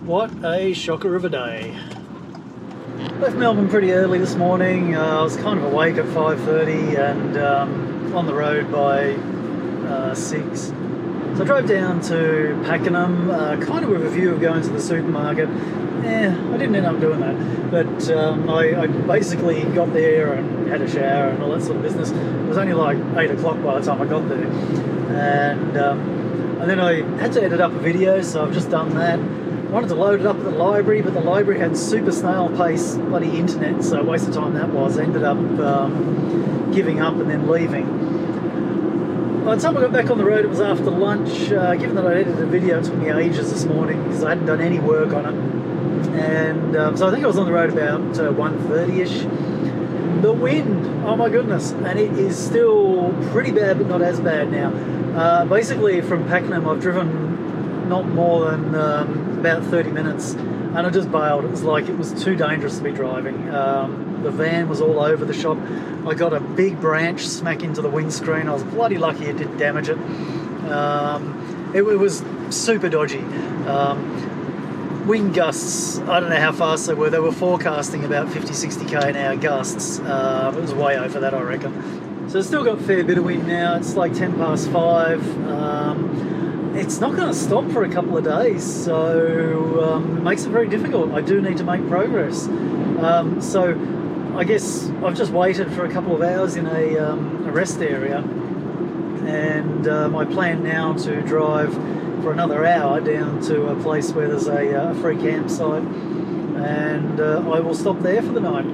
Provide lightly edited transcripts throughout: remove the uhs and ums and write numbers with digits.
What a shocker of a day. Left Melbourne pretty early this morning. I was kind of awake at 5:30 and on the road by 6. So I drove down to Pakenham, kind of with a view of going to the supermarket. I didn't end up doing that, but I basically got there and had a shower and all that sort of business. It was only like 8 o'clock by the time I got there, and then I had to edit up a video, so I've just done that. I wanted to load it up at the library, but the library had super snail pace bloody internet, so a waste of time that was. I ended up giving up and then leaving. By the time I got back on the road, it was after lunch. Given that I edited a video, it took me ages this morning because I hadn't done any work on it. And so I think I was on the road about 1:30ish. The wind, oh my goodness, and it is still pretty bad, but not as bad now. Basically, from Pakenham, I've driven not more than about 30 minutes, and I just bailed. It was like it was too dangerous to be driving. The van was all over the shop. I got a big branch smack into the windscreen. I was bloody lucky it didn't damage it. It was super dodgy. Wind gusts, I don't know how fast they were. They were forecasting about 50-60k an hour gusts. It was way over that, I reckon. So it's still got a fair bit of wind now. It's like 5:10. It's not going to stop for a couple of days, so it makes it very difficult. I do need to make progress. So I guess I've just waited for a couple of hours in a rest area, and I plan now to drive for another hour down to a place where there's a free campsite, and I will stop there for the night.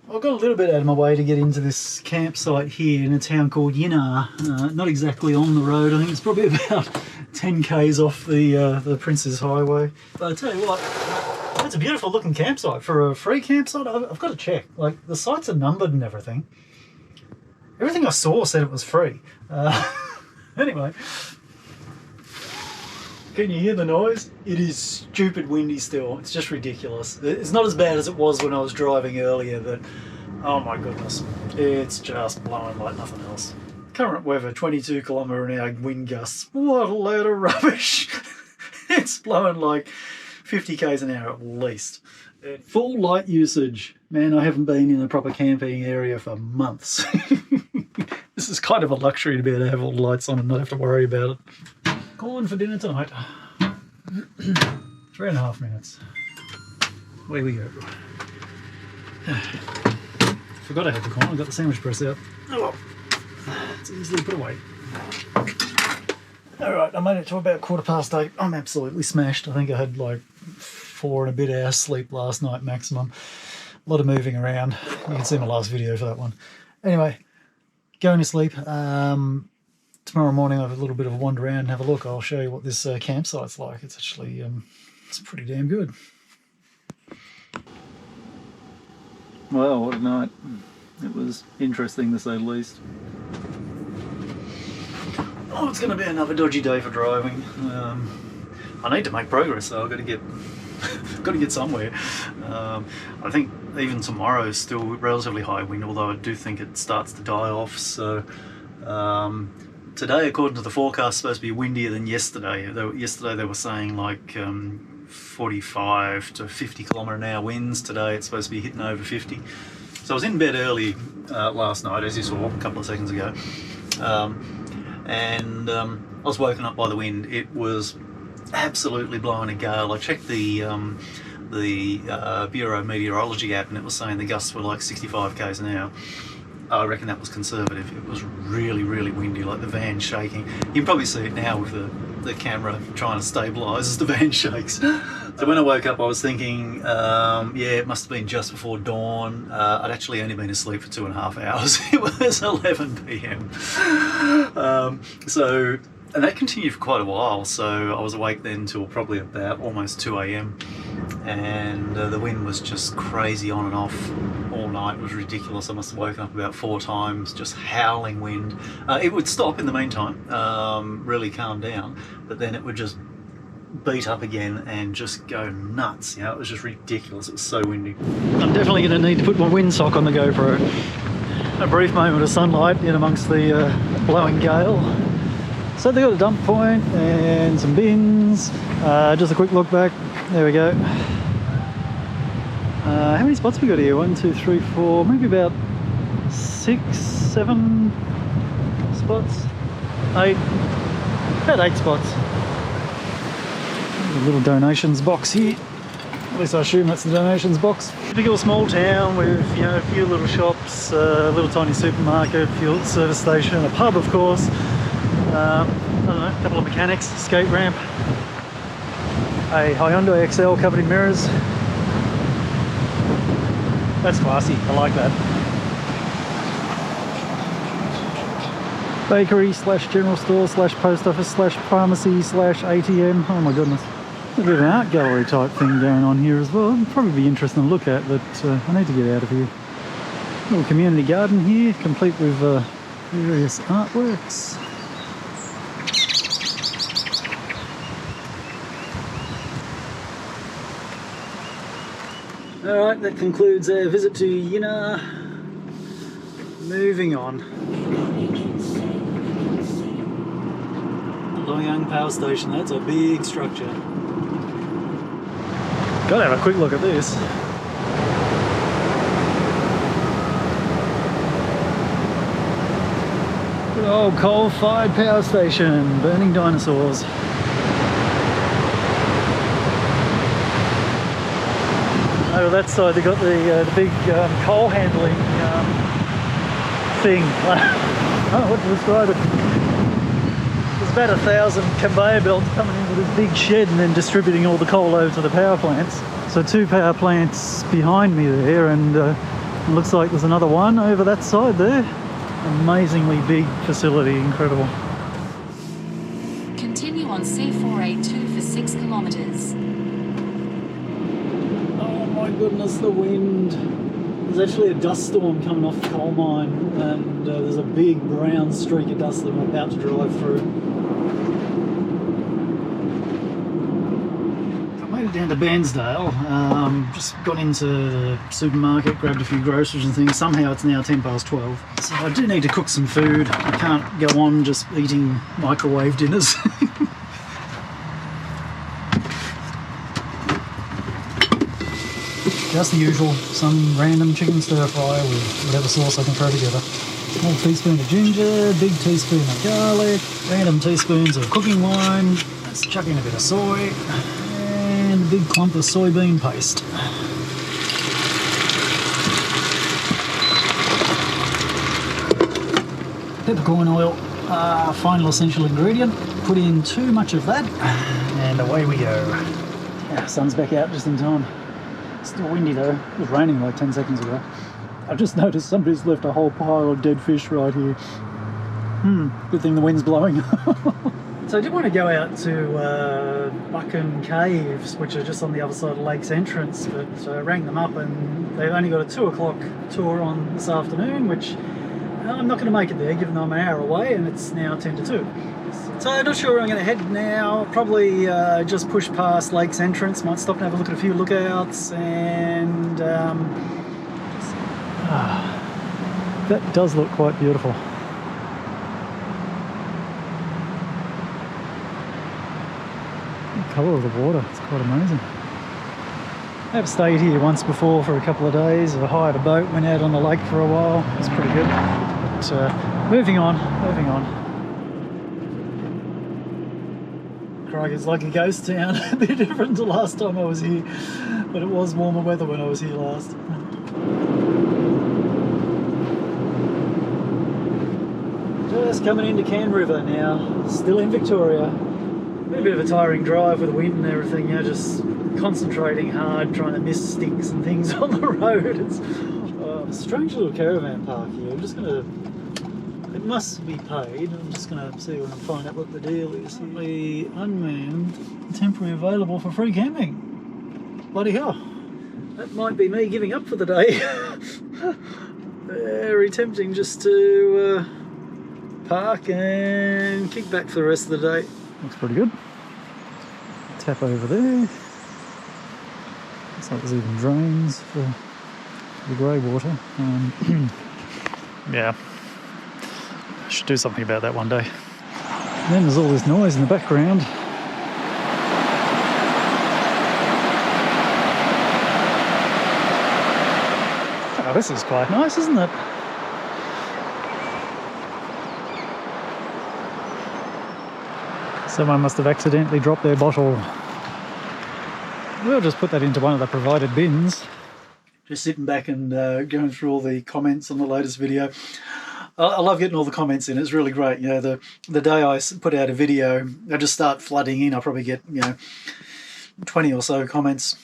I got a little bit out of my way to get into this campsite here in a town called Yinnar. Not exactly on the road. I think it's probably about 10 k's off the Prince's Highway. But I tell you what, it's a beautiful looking campsite. For a free campsite, I've got to check. Like, the sites are numbered and everything. Everything I saw said it was free. Anyway, can you hear the noise? It is stupid windy still. It's just ridiculous. It's not as bad as it was when I was driving earlier, but oh my goodness, it's just blowing like nothing else. Current weather, 22 km/h wind gusts. What a load of rubbish. It's blowing like 50 k's an hour at least. Full light usage. Man, I haven't been in a proper camping area for months. This is kind of a luxury to be able to have all the lights on and not have to worry about it. Calling for dinner tonight. 3.5 minutes. Away we go. Forgot I had the corn. I got the sandwich press out. Oh well. It's easily put away. Alright, I made it to about 8:15. I'm absolutely smashed. I think I had like 4 and a bit hours sleep last night maximum. A lot of moving around. You can see my last video for that one. Anyway, going to sleep. Tomorrow morning I'll have a little bit of a wander around and have a look. I'll show you what this campsite's like. It's actually it's pretty damn good. Well, what a night. It was interesting to say the least. Oh, it's going to be another dodgy day for driving. I need to make progress, so I've got to get somewhere. I think even tomorrow is still relatively high wind, although I do think it starts to die off. So today, according to the forecast, is supposed to be windier than yesterday. Yesterday they were saying like 45 to 50 km/h winds. Today it's supposed to be hitting over 50. So I was in bed early last night, as you saw a couple of seconds ago, and I was woken up by the wind. It was absolutely blowing a gale. I checked the Bureau Meteorology app, and it was saying the gusts were like 65 k's an hour. I reckon that was conservative. It was really, really windy, like the van shaking. You can probably see it now with the camera trying to stabilise as the van shakes. So when I woke up, I was thinking, yeah, it must have been just before dawn. I'd actually only been asleep for 2.5 hours. It was 11 p.m. And that continued for quite a while, so I was awake then till probably about almost 2 a.m. and the wind was just crazy on and off all night. It was ridiculous. I must have woken up about 4 times, just howling wind. It would stop in the meantime, really calm down, but then it would just beat up again and just go nuts. You know, it was just ridiculous. It was so windy. I'm definitely going to need to put my windsock on the GoPro. A brief moment of sunlight in amongst the blowing gale. So they've got a dump point and some bins. Just a quick look back. There we go. How many spots we got here? 1, 2, 3, 4, maybe about 6, 7 spots. 8. About 8 spots. A little donations box here. At least I assume that's the donations box. Typical small town with, you know, a few little shops, a little tiny supermarket, fuel service station, a pub of course. I don't know, a couple of mechanics, skate ramp, a Hyundai XL covered in mirrors. That's classy, I like that. Bakery / general store / post office / pharmacy / ATM. Oh my goodness. A bit of an art gallery type thing going on here as well. It'd probably be interesting to look at, but I need to get out of here. Little community garden here, complete with various artworks. Alright, that concludes our visit to Yinnar. Moving on. Loy Yang power station, that's a big structure. Gotta have a quick look at this. Good old coal-fired power station, burning dinosaurs. Over that side they got the big coal handling thing. I don't know what to describe it. There's about 1,000 conveyor belts coming into this big shed and then distributing all the coal over to the power plants. So 2 power plants behind me there, and it looks like there's another one over that side there. Amazingly big facility, incredible. Continue on C482 for 6 kilometres. My goodness, the wind. There's actually a dust storm coming off the coal mine, and there's a big brown streak of dust that I'm about to drive through. I made it down to Bairnesdale. Just got into the supermarket, grabbed a few groceries and things. Somehow it's now 12:10. So I do need to cook some food. I can't go on just eating microwave dinners. Just the usual, some random chicken stir fry with whatever sauce I can throw together. Small teaspoon of ginger, big teaspoon of garlic, random teaspoons of cooking wine, let's chuck in a bit of soy, and a big clump of soybean paste. Peppercorn oil, final essential ingredient. Put in too much of that, and away we go. Sun's back out just in time. Still windy though. It was raining like 10 seconds ago. I just noticed somebody's left a whole pile of dead fish right here. Good thing the wind's blowing. So I did want to go out to Buchan Caves, which are just on the other side of Lake's entrance, but I rang them up and they've only got a 2 o'clock tour on this afternoon, which I'm not going to make it there given I'm an hour away and it's now 10 to 2. So I'm not sure where I'm going to head now. Probably just push past Lake's entrance, might stop and have a look at a few lookouts, and that does look quite beautiful. The colour of the water, it's quite amazing. I've stayed here once before for a couple of days. I hired a boat, went out on the lake for a while. It was pretty good. But moving on. Crikey, it's like a ghost town. A bit different to last time I was here, but it was warmer weather when I was here last. Just coming into Cann River now, still in Victoria. Been a bit of a tiring drive with the wind and everything, you know, just concentrating hard, trying to miss sticks and things on the road. It's a strange little caravan park here. I'm just going to... It must be paid. I'm just going to see if I can find out what the deal is. The unmanned, temporary available for free camping. Bloody hell. That might be me giving up for the day. Very tempting just to park and kick back for the rest of the day. Looks pretty good. Tap over there. Looks like there's even drains for the grey water. Yeah. I should do something about that one day. And then there's all this noise in the background. Oh, this is quite nice, isn't it? Someone must have accidentally dropped their bottle. We'll just put that into one of the provided bins. Just sitting back and going through all the comments on the latest video. I love getting all the comments in. It's really great. You know, the day I put out a video, I just start flooding in. I probably get 20 or so comments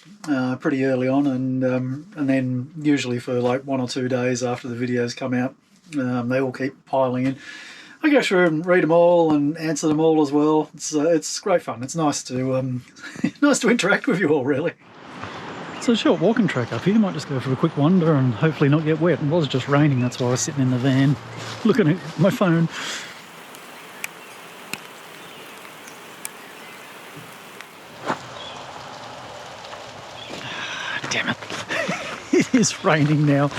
pretty early on, and then usually for like 1 or 2 days after the videos come out, they all keep piling in. I go through and read them all and answer them all as well. It's great fun. It's nice to nice to interact with you all, really. It's a short walking track up here. Might just go for a quick wander and hopefully not get wet. It was just raining, that's why I was sitting in the van looking at my phone. Damn it. It is raining now.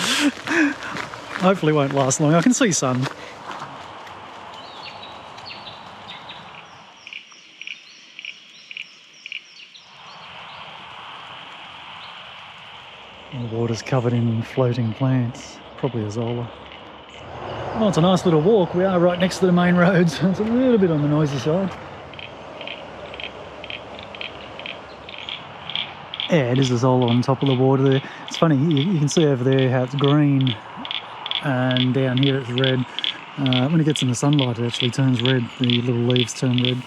Hopefully it won't last long. I can see sun. The water's covered in floating plants, probably azolla. Well, it's a nice little walk. We are right next to the main road, so it's a little bit on the noisy side. Yeah, it is azolla on top of the water there. It's funny, you can see over there how it's green, and down here it's red. When it gets in the sunlight, it actually turns red. The little leaves turn red.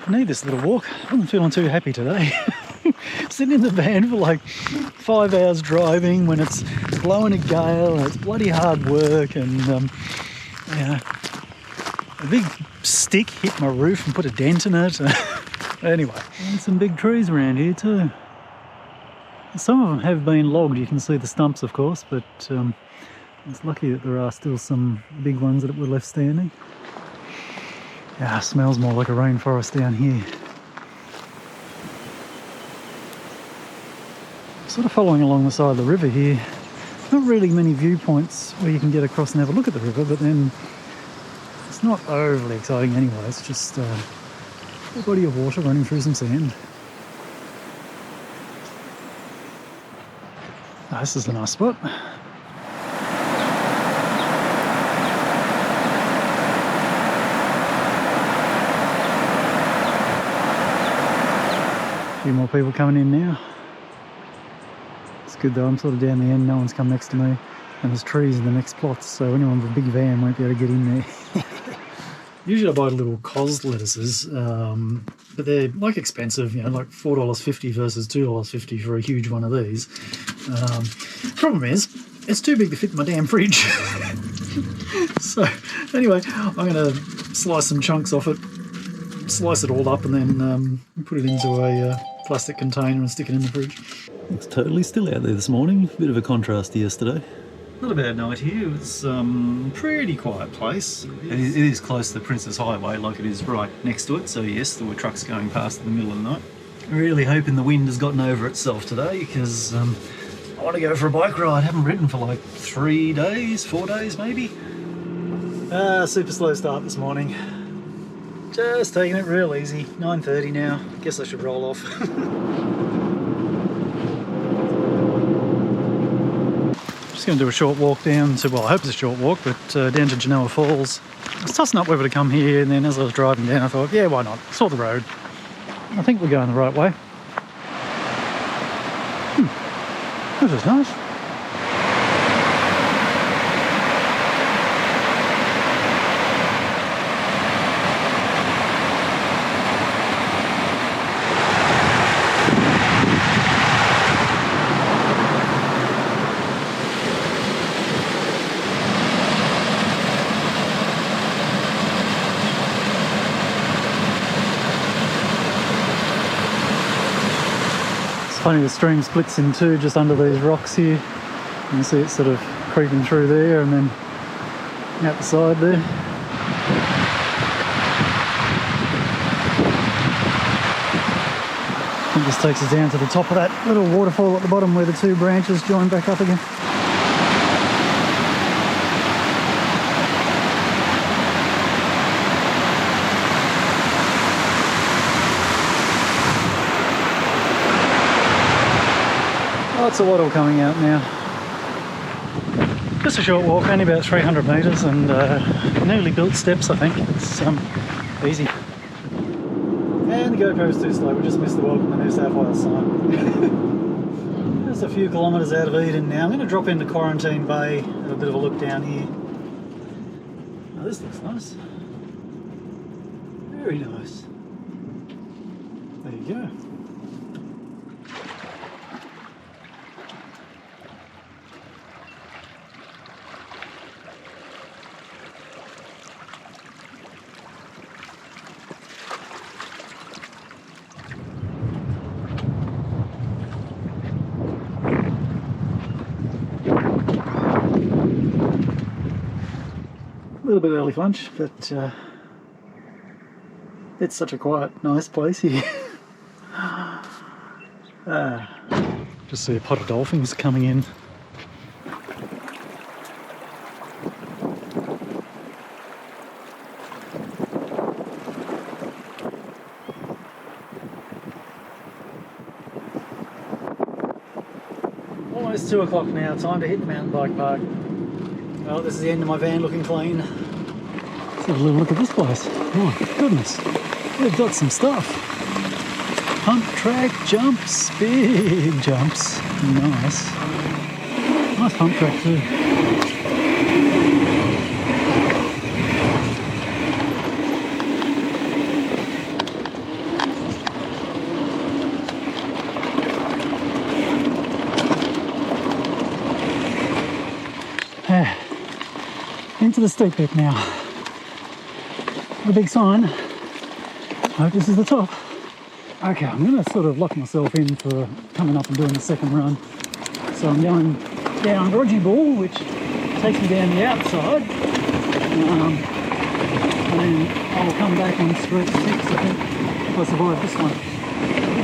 I need this little walk. I'm feeling too happy today. Sitting in the van for like 5 hours driving when it's blowing a gale and it's bloody hard work, and a big stick hit my roof and put a dent in it. Anyway, and some big trees around here too. Some of them have been logged, you can see the stumps of course, but it's lucky that there are still some big ones that were left standing. Yeah, it smells more like a rainforest down here. Sort of following along the side of the river here. Not really many viewpoints where you can get across and have a look at the river, but then it's not overly exciting anyway. It's just a body of water running through some sand. Oh, this is a nice spot. A few more people coming in now. It's good though, I'm sort of down the end, no one's come next to me, and there's trees in the next plots, so anyone with a big van won't be able to get in there. Usually I buy little cos lettuces, but they're like expensive, like $4.50 versus $2.50 for a huge one of these. Problem is, it's too big to fit in my damn fridge. So anyway, I'm going to slice some chunks off it, slice it all up, and then put it into a plastic container and stick it in the fridge. It's totally still out there this morning. Bit of a contrast to yesterday. Not a bad night here. It's a pretty quiet place. It is close to the Princess Highway, like it is right next to it. So yes, there were trucks going past in the middle of the night. Really hoping the wind has gotten over itself today, because I want to go for a bike ride. I haven't ridden for like 3 days, 4 days maybe. Super slow start this morning. Just taking it real easy. 9:30 now. Guess I should roll off. Just going to do a short walk down to, well, I hope it's a short walk, but down to Genoa Falls. I was tossing up whether to come here, and then as I was driving down I thought, yeah, why not? Saw the road. I think we're going the right way. This is nice. Funny, the stream splits in two just under these rocks here. You can see it sort of creeping through there and then out the side there. this takes us down to the top of that little waterfall at the bottom where the two branches join back up again. Lots of water coming out now. Just a short walk, only about 300 metres, and newly built steps, I think. It's easy. And the GoPro's too slow, we just missed the welcome to New South Wales sign. Just a few kilometres out of Eden now. I'm going to drop into Quarantine Bay, have a bit of a look down here. Oh, this looks nice. Very nice. There you go. A little bit early for lunch, but it's such a quiet, nice place here. Just see a pot of dolphins coming in. Almost 2 o'clock now, time to hit the mountain bike park. Well, this is the end of my van looking clean. Let's have a little look at this place. My goodness, we've got some stuff. Pump track jumps, big jumps. Nice. Nice pump track too. Into the steep bit now. The big sign. I hope this is the top. Okay, I'm going to sort of lock myself in for coming up and doing the second run. So I'm going down Rogie Ball, which takes me down the outside. And then I'll come back on Street 6, I think, if I survive this one.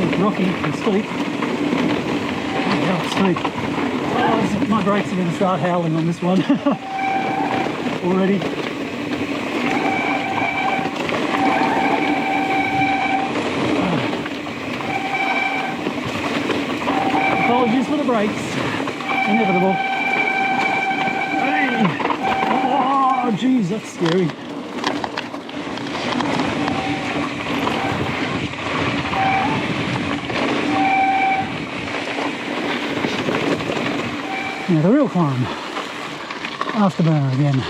It's rocky and steep. Oh, how steep. Oh, my brakes are going to start howling on this one. Already. Apologies for the brakes. Inevitable. Hey! Oh, geez, that's scary. Now the real climb. Afterburner again.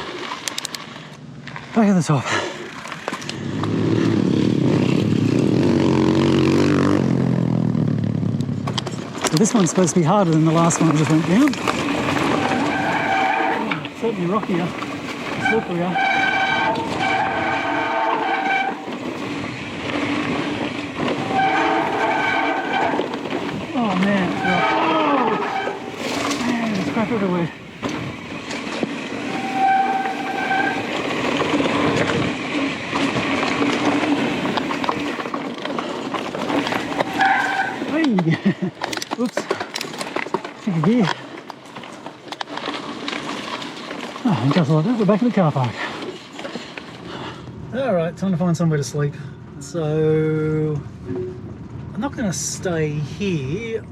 Back at the top. So this one's supposed to be harder than the last one I just went down. Certainly rockier, slipperier. Oh man, it's rough. Oh man, there's crap everywhere. Oops, take a gear. Oh, and just like that, we're back in the car park. Alright, time to find somewhere to sleep. So, I'm not going to stay here,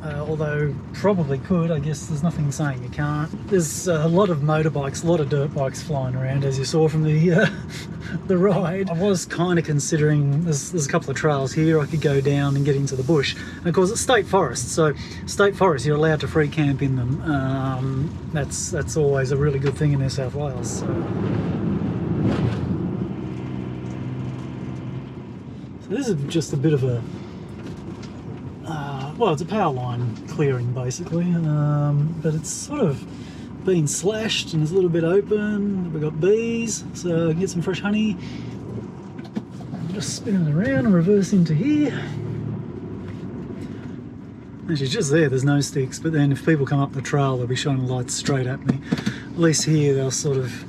although probably could. I guess there's nothing saying you can't. There's a lot of motorbikes, a lot of dirt bikes flying around, as you saw from the the ride. I was kind of considering, there's a couple of trails here I could go down and get into the bush. And of course it's state forest, so state forest you're allowed to free camp in them. That's always a really good thing in New South Wales. So this is just a bit of a well, it's a power line clearing basically, but it's sort of been slashed and it's a little bit open. We've got bees, so I can get some fresh honey. I'm just spinning it around and reverse into here. Actually, just there's no sticks, but then if people come up the trail, they'll be shining lights straight at me. At least here, they'll sort of,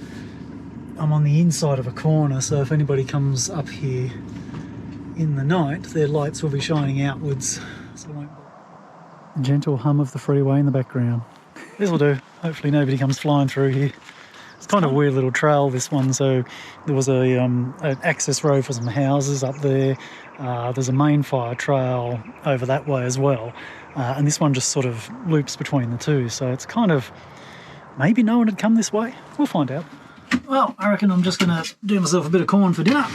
I'm on the inside of a corner, so if anybody comes up here in the night, their lights will be shining outwards. Gentle hum of the freeway in the background. This will do. Hopefully nobody comes flying through here. It's kind of a weird little trail, this one. So there was an access road for some houses up there. There's a main fire trail over that way as well. And this one just sort of loops between the two. So it's kind of, maybe no one had come this way. We'll find out. Well, I reckon I'm just going to do myself a bit of corn for dinner,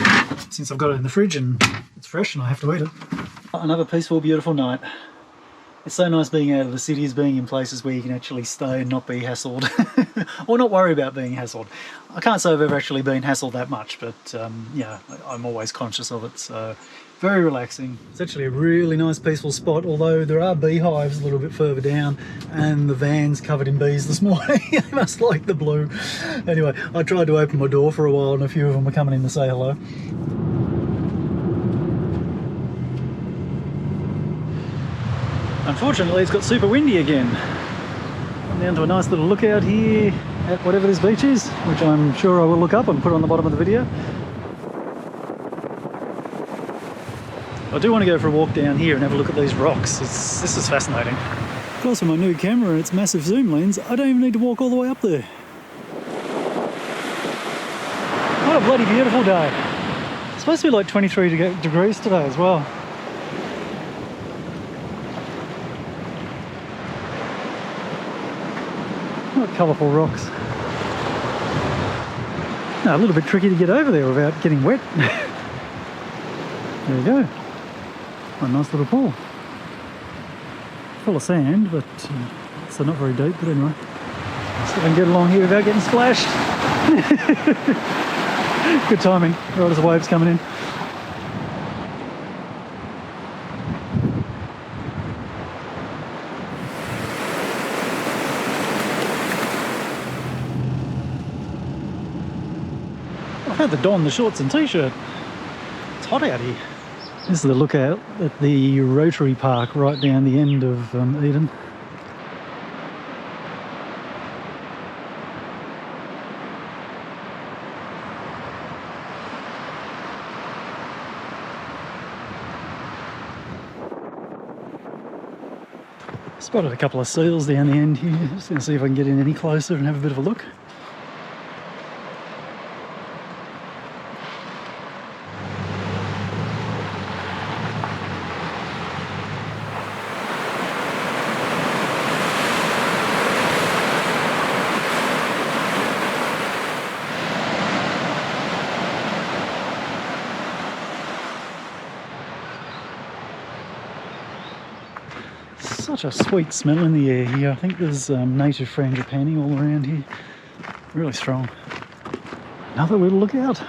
since I've got it in the fridge and it's fresh and I have to eat it. Another peaceful, beautiful night. It's so nice being out of the cities, being in places where you can actually stay and not be hassled, or not worry about being hassled. I can't say I've ever actually been hassled that much, but yeah, I'm always conscious of it, so very relaxing. It's actually a really nice peaceful spot, although there are beehives a little bit further down, and the van's covered in bees this morning. They must like the blue. Anyway, I tried to open my door for a while and a few of them were coming in to say hello. Unfortunately, it's got super windy again. I'm down to a nice little lookout here at whatever this beach is, which I'm sure I will look up and put on the bottom of the video. I do want to go for a walk down here and have a look at these rocks. This is fascinating. Of course, with my new camera and its massive zoom lens, I don't even need to walk all the way up there. What a bloody beautiful day. It's supposed to be like 23 degrees today as well. What colourful rocks. Now, a little bit tricky to get over there without getting wet. There you go. A nice little pool. Full of sand, but so not very deep, but anyway. See if I can get along here without getting splashed. Good timing, right as the wave's coming in. I had to don the shorts and t-shirt. It's hot out here. This is the lookout at the Rotary Park right down the end of Eden. Spotted a couple of seals down the end here. Just going to see if I can get in any closer and have a bit of a look. Such a sweet smell in the air here. I think there's native frangipani all around here. Really strong. Another little lookout.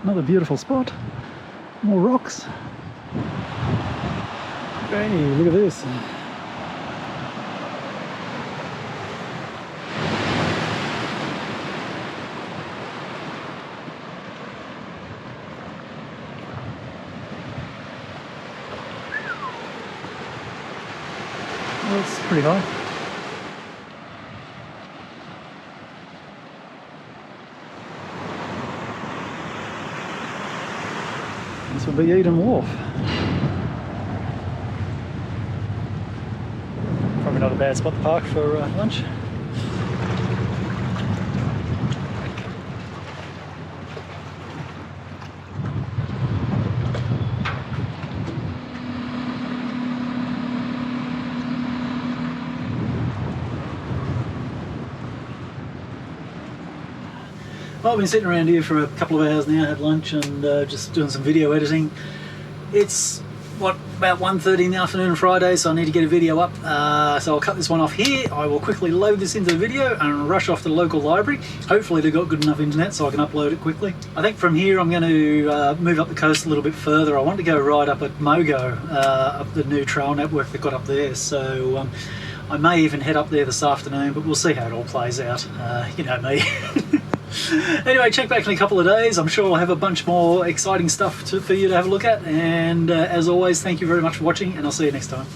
Another beautiful spot. More rocks. Hey, look at this. Well, it's pretty high. This will be Eden Wharf. Probably not a bad spot to park for lunch. Well, I've been sitting around here for a couple of hours now, had lunch and just doing some video editing. It's, what, about 1:30 in the afternoon on Friday, so I need to get a video up. So I'll cut this one off here. I will quickly load this into the video and rush off to the local library. Hopefully they've got good enough internet so I can upload it quickly. I think from here I'm going to move up the coast a little bit further. I want to go right up at Mogo, up the new trail network they've got up there. So I may even head up there this afternoon, but we'll see how it all plays out. You know me. Anyway, check back in a couple of days. I'm sure I'll have a bunch more exciting stuff for you to have a look at. And as always, thank you very much for watching, and I'll see you next time.